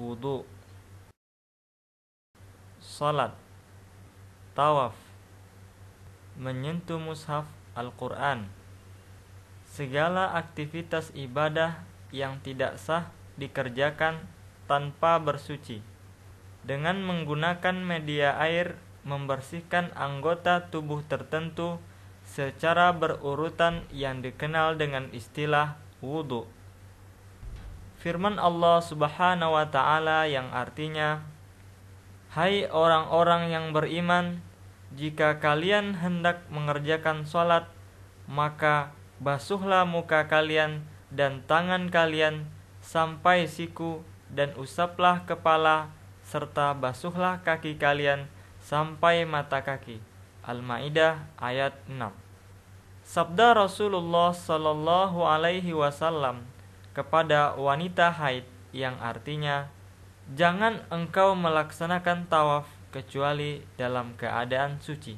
wudu, salat, tawaf, menyentuh mushaf Al-Quran, segala aktivitas ibadah yang tidak sah dikerjakan tanpa bersuci, dengan menggunakan media air membersihkan anggota tubuh tertentu secara berurutan yang dikenal dengan istilah wudu. Firman Allah Subhanahu wa ta'ala yang artinya, "Hai orang-orang yang beriman, jika kalian hendak mengerjakan sholat, maka basuhlah muka kalian dan tangan kalian sampai siku, dan usaplah kepala, serta basuhlah kaki kalian sampai mata kaki." Al-Maidah ayat 6. Sabda Rasulullah sallallahu alaihi wasallam kepada wanita haid yang artinya, "Jangan engkau melaksanakan tawaf kecuali dalam keadaan suci."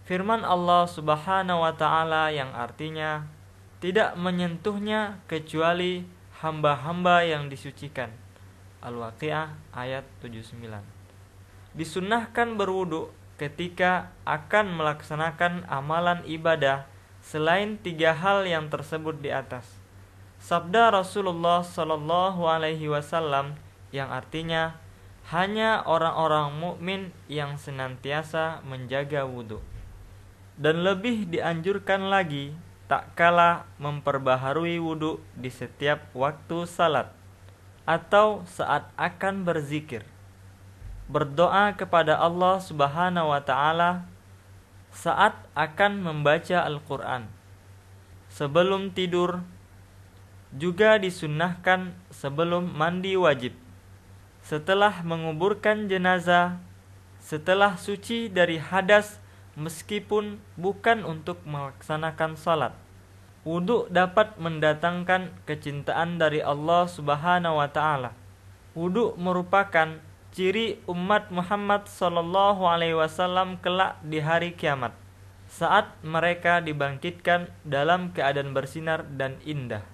Firman Allah Subhanahu wa ta'ala yang artinya, "Tidak menyentuhnya kecuali hamba-hamba yang disucikan." Al-Waqiah ayat 79. Disunnahkan berwudu ketika akan melaksanakan amalan ibadah selain 3 hal yang tersebut di atas. Sabda Rasulullah sallallahu alaihi wasallam yang artinya, hanya orang-orang mukmin yang senantiasa menjaga wudu. Dan lebih dianjurkan lagi tak kalah memperbaharui wudu di setiap waktu salat atau saat akan berzikir, berdoa kepada Allah Subhanahu wa ta'ala saat akan membaca Al-Quran, sebelum tidur, juga disunnahkan sebelum mandi wajib, setelah menguburkan jenazah, setelah suci dari hadas meskipun bukan untuk melaksanakan salat. Wudu dapat mendatangkan kecintaan dari Allah Subhanahu wa ta'ala. Wudu merupakan ciri umat Muhammad sallallahu alaihi wasallam kelak di hari kiamat, saat mereka dibangkitkan dalam keadaan bersinar dan indah.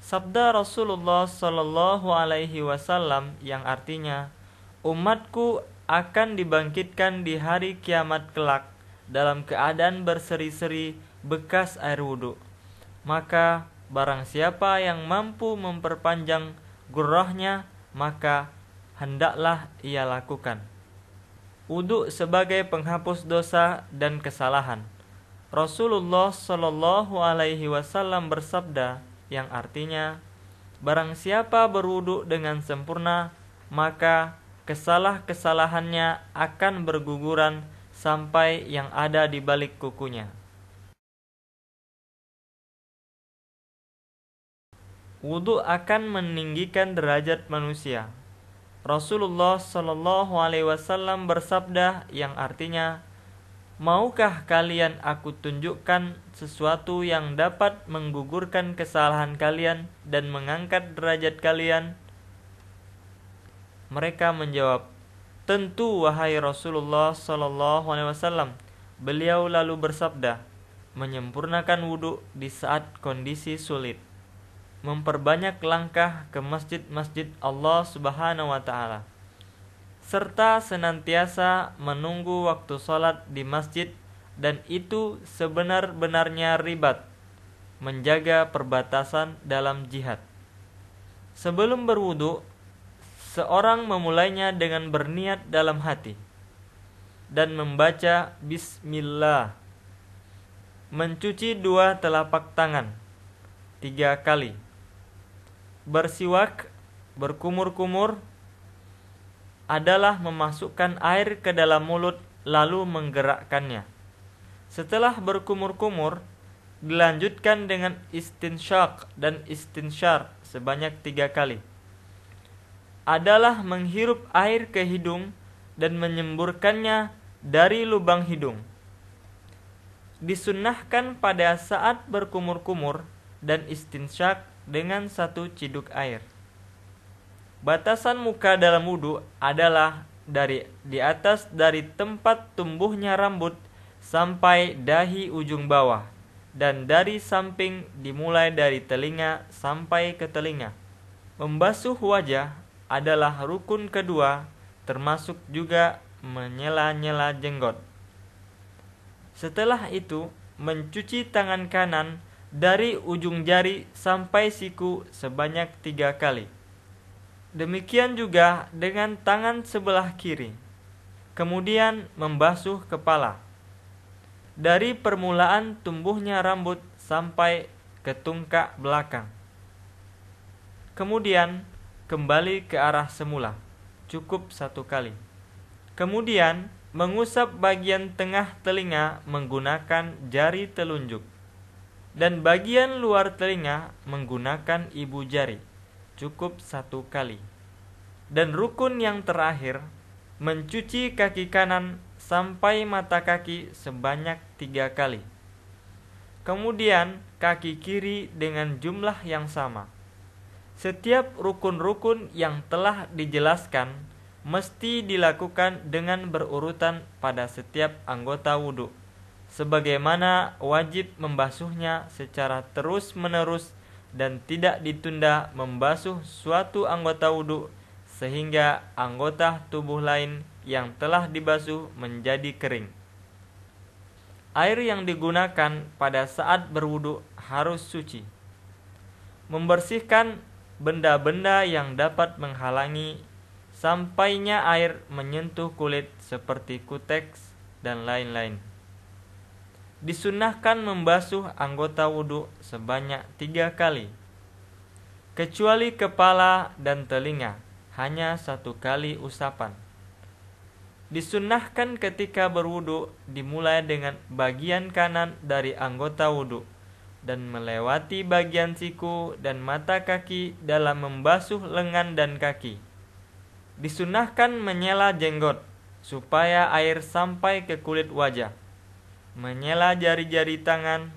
Sabda Rasulullah sallallahu alaihi wasallam yang artinya, "Umatku akan dibangkitkan di hari kiamat kelak dalam keadaan berseri-seri bekas air wudu. Maka barang siapa yang mampu memperpanjang gurrahnya, maka hendaklah ia lakukan." Wudu sebagai penghapus dosa dan kesalahan. Rasulullah sallallahu alaihi wasallam bersabda yang artinya, "Barang siapa berwudu dengan sempurna, maka kesalahan-kesalahannya akan berguguran sampai yang ada di balik kukunya." Wudu akan meninggikan derajat manusia. Rasulullah sallallahu alaihi wasallam bersabda yang artinya, "Maukah kalian aku tunjukkan sesuatu yang dapat menggugurkan kesalahan kalian dan mengangkat derajat kalian?" Mereka menjawab, "Tentu wahai Rasulullah sallallahu alaihi wasallam." Beliau lalu bersabda, "Menyempurnakan wudu di saat kondisi sulit, memperbanyak langkah ke masjid-masjid Allah Subhanahu wa ta'ala, serta senantiasa menunggu waktu sholat di masjid, dan itu sebenar-benarnya ribat, menjaga perbatasan dalam jihad." Sebelum berwudu, seorang memulainya dengan berniat dalam hati dan membaca Bismillah, mencuci 2 telapak tangan 3 kali, bersiwak, berkumur-kumur adalah memasukkan air ke dalam mulut lalu menggerakkannya. Setelah berkumur-kumur, dilanjutkan dengan istinsyaq dan istinsyar sebanyak 3 kali. Adalah menghirup air ke hidung dan menyemburkannya dari lubang hidung. Disunnahkan pada saat berkumur-kumur dan istinsyaq dengan 1 ciduk air. Batasan muka dalam wudu adalah di atas dari tempat tumbuhnya rambut sampai dahi ujung bawah, dan dari samping dimulai dari telinga sampai ke telinga. Membasuh wajah adalah rukun kedua, termasuk juga menyela-nyela jenggot. Setelah itu, mencuci tangan kanan dari ujung jari sampai siku sebanyak 3 kali. Demikian juga dengan tangan sebelah kiri. Kemudian membasuh kepala dari permulaan tumbuhnya rambut sampai ke tungkak belakang. Kemudian kembali ke arah semula, cukup 1 kali. Kemudian mengusap bagian tengah telinga menggunakan jari telunjuk, dan bagian luar telinga menggunakan ibu jari, cukup 1 kali. Dan rukun yang terakhir, mencuci kaki kanan sampai mata kaki sebanyak 3 kali. Kemudian kaki kiri dengan jumlah yang sama. Setiap rukun-rukun yang telah dijelaskan mesti dilakukan dengan berurutan pada setiap anggota wudhu, sebagaimana wajib membasuhnya secara terus-menerus dan tidak ditunda membasuh suatu anggota wudhu sehingga anggota tubuh lain yang telah dibasuh menjadi kering. Air yang digunakan pada saat berwudhu harus suci. Membersihkan benda-benda yang dapat menghalangi sampainya air menyentuh kulit seperti kuteks dan lain-lain. Disunnahkan membasuh anggota wudhu sebanyak 3 kali, kecuali kepala dan telinga, hanya 1 kali usapan. Disunnahkan ketika berwudhu dimulai dengan bagian kanan dari anggota wudhu dan melewati bagian siku dan mata kaki dalam membasuh lengan dan kaki. Disunnahkan menyela jenggot supaya air sampai ke kulit wajah, menyela jari-jari tangan,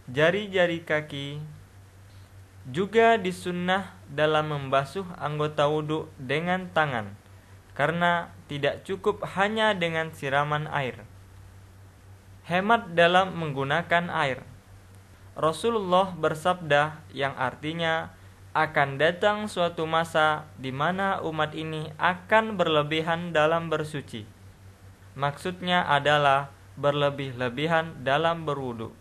jari-jari kaki. Juga disunnah dalam membasuh anggota wudhu dengan tangan, karena tidak cukup hanya dengan siraman air. Hemat dalam menggunakan air. Rasulullah bersabda yang artinya akan datang suatu masa di mana umat ini akan berlebihan dalam bersuci. Maksudnya adalah berlebih-lebihan dalam berwudu.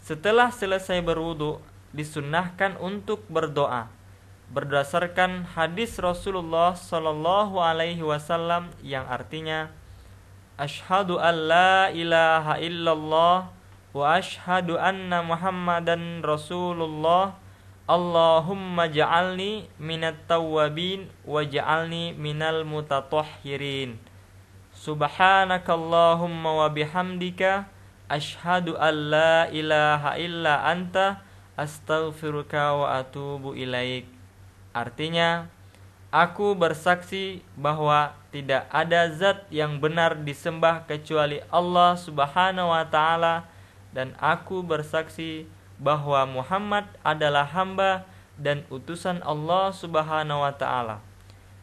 Setelah selesai berwudu, disunnahkan untuk berdoa berdasarkan hadis Rasulullah sallallahu alaihi wasallam yang artinya asyhadu an la ilaha illallah wa asyhadu anna Muhammadan Rasulullah. Allahumma ja'alni minat tawwabin wa ja'alni minal mutatahhirin. Subhanakallahumma wa bihamdika asyhadu an la ilaha illa anta astaghfiruka wa atubu ilaik. Artinya, aku bersaksi bahwa tidak ada zat yang benar disembah kecuali Allah Subhanahu wa taala, dan aku bersaksi bahwa Muhammad adalah hamba dan utusan Allah Subhanahu wa taala.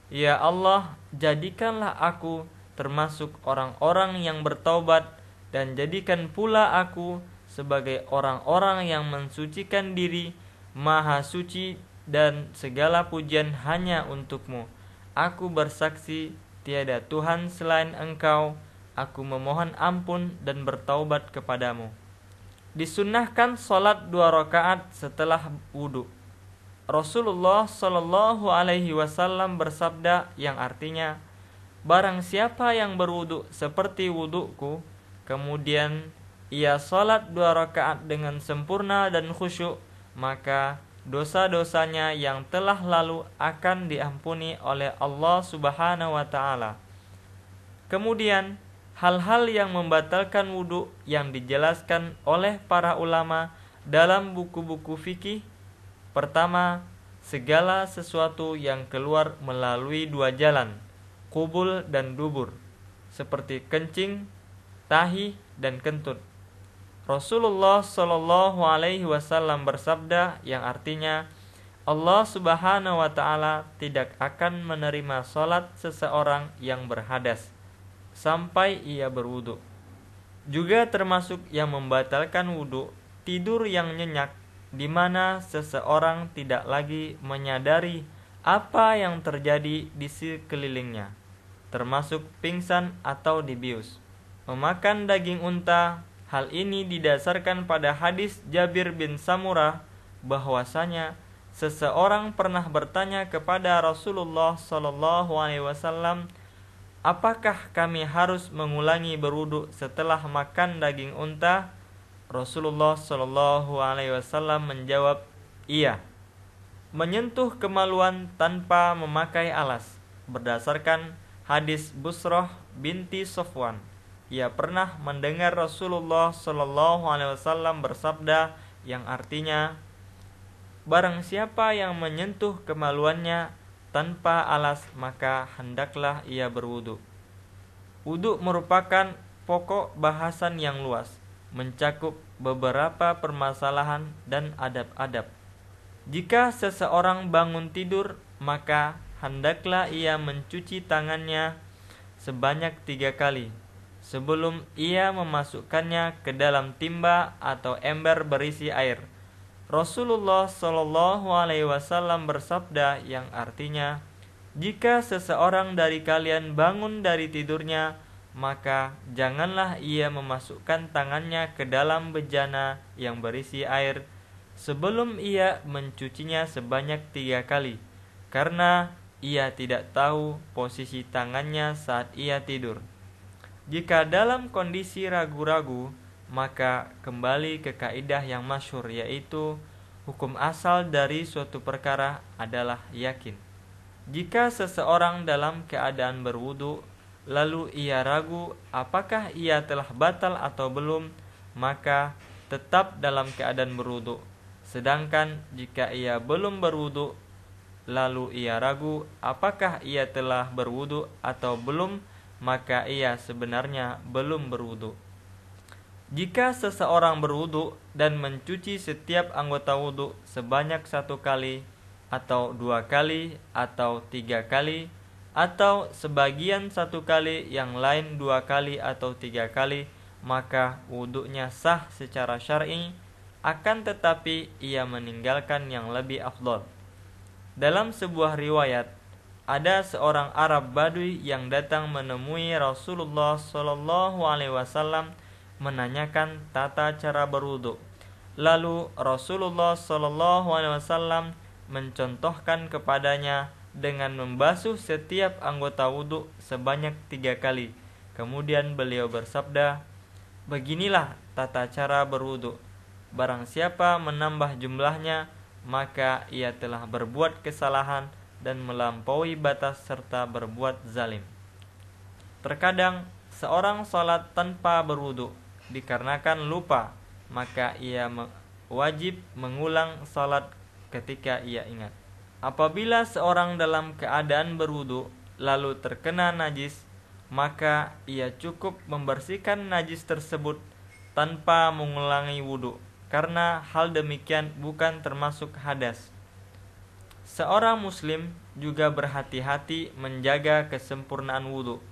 Ya Allah, jadikanlah aku termasuk orang-orang yang bertaubat, dan jadikan pula aku sebagai orang-orang yang mensucikan diri. Maha suci dan segala pujian hanya untukmu. Aku bersaksi tiada Tuhan selain Engkau. Aku memohon ampun dan bertaubat kepadamu. Disunnahkan sholat 2 rakaat setelah wudu. Rasulullah sallallahu alaihi wasallam bersabda yang artinya, barang siapa yang berwudu seperti wuduku, kemudian ia sholat 2 rakaat dengan sempurna dan khusyuk, maka dosa-dosanya yang telah lalu akan diampuni oleh Allah Subhanahu wa taala. Kemudian hal-hal yang membatalkan wudu yang dijelaskan oleh para ulama dalam buku-buku fikih. Pertama, segala sesuatu yang keluar melalui 2 jalan, qubul dan dubur, seperti kencing, tahi, dan kentut. Rasulullah sallallahu alaihi wasallam bersabda yang artinya Allah Subhanahu wa taala tidak akan menerima salat seseorang yang berhadas sampai ia berwudu. Juga termasuk yang membatalkan wudu, tidur yang nyenyak, di mana seseorang tidak lagi menyadari apa yang terjadi di sekelilingnya, termasuk pingsan atau dibius. Memakan daging unta, hal ini didasarkan pada hadis Jabir bin Samurah bahwasanya seseorang pernah bertanya kepada Rasulullah SAW, apakah kami harus mengulangi berwudu setelah makan daging unta? Rasulullah SAW menjawab, iya. Menyentuh kemaluan tanpa memakai alas, berdasarkan hadis Busrah binti Sofwan. Ia pernah mendengar Rasulullah SAW bersabda yang artinya, barang siapa yang menyentuh kemaluannya tanpa alas, maka hendaklah ia berwudu. Wudu merupakan pokok bahasan yang luas, mencakup beberapa permasalahan dan adab-adab. Jika seseorang bangun tidur, maka hendaklah ia mencuci tangannya sebanyak 3 kali sebelum ia memasukkannya ke dalam timba atau ember berisi air. Rasulullah SAW bersabda yang artinya, jika seseorang dari kalian bangun dari tidurnya, maka janganlah ia memasukkan tangannya ke dalam bejana yang berisi air sebelum ia mencucinya sebanyak 3 kali, karena ia tidak tahu posisi tangannya saat ia tidur. Jika dalam kondisi ragu-ragu, maka kembali ke kaidah yang masyhur, yaitu hukum asal dari suatu perkara adalah yakin. Jika seseorang dalam keadaan berwudu, lalu ia ragu apakah ia telah batal atau belum, maka tetap dalam keadaan berwudu. Sedangkan jika ia belum berwudu, lalu ia ragu apakah ia telah berwudu atau belum, maka ia sebenarnya belum berwudu. Jika seseorang berwudu dan mencuci setiap anggota wudu sebanyak 1 kali atau 2 kali atau 3 kali atau sebagian 1 kali, yang lain 2 kali atau 3 kali, maka wudunya sah secara syar'i. Akan tetapi ia meninggalkan yang lebih afdal. Dalam sebuah riwayat, ada seorang Arab Badui yang datang menemui Rasulullah SAW menanyakan tata cara berwudu. Lalu Rasulullah SAW mencontohkan kepadanya dengan membasuh setiap anggota wudu sebanyak 3 kali. Kemudian beliau bersabda, beginilah tata cara berwudu. Barang siapa menambah jumlahnya, maka ia telah berbuat kesalahan dan melampaui batas serta berbuat zalim. Terkadang seorang salat tanpa berwudu dikarenakan lupa, maka ia wajib mengulang salat ketika ia ingat. Apabila seorang dalam keadaan berwudu lalu terkena najis, maka ia cukup membersihkan najis tersebut tanpa mengulangi wudu, karena hal demikian bukan termasuk hadas. Seorang muslim juga berhati-hati menjaga kesempurnaan wudu,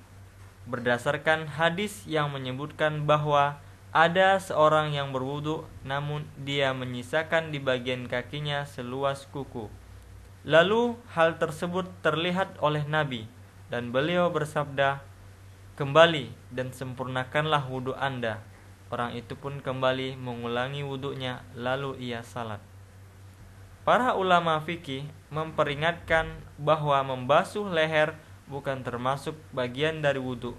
berdasarkan hadis yang menyebutkan bahwa ada seorang yang berwudu namun dia menyisakan di bagian kakinya seluas kuku. Lalu hal tersebut terlihat oleh Nabi dan beliau bersabda, kembali dan sempurnakanlah wudu Anda. Orang itu pun kembali mengulangi wudunya, lalu ia salat. Para ulama fikih memperingatkan bahwa membasuh leher bukan termasuk bagian dari wudu,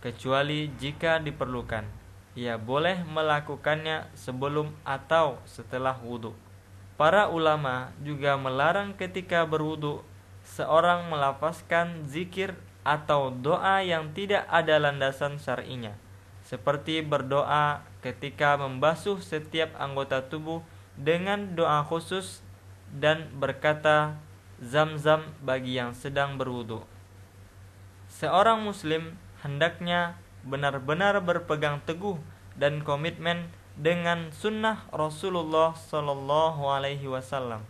kecuali jika diperlukan. Ia boleh melakukannya sebelum atau setelah wudu. Para ulama juga melarang ketika berwudu seorang melafazkan zikir atau doa yang tidak ada landasan syar'inya, seperti berdoa ketika membasuh setiap anggota tubuh dengan doa khusus dan berkata zam-zam bagi yang sedang berwudu. Seorang muslim hendaknya benar-benar berpegang teguh dan komitmen dengan sunnah Rasulullah SAW.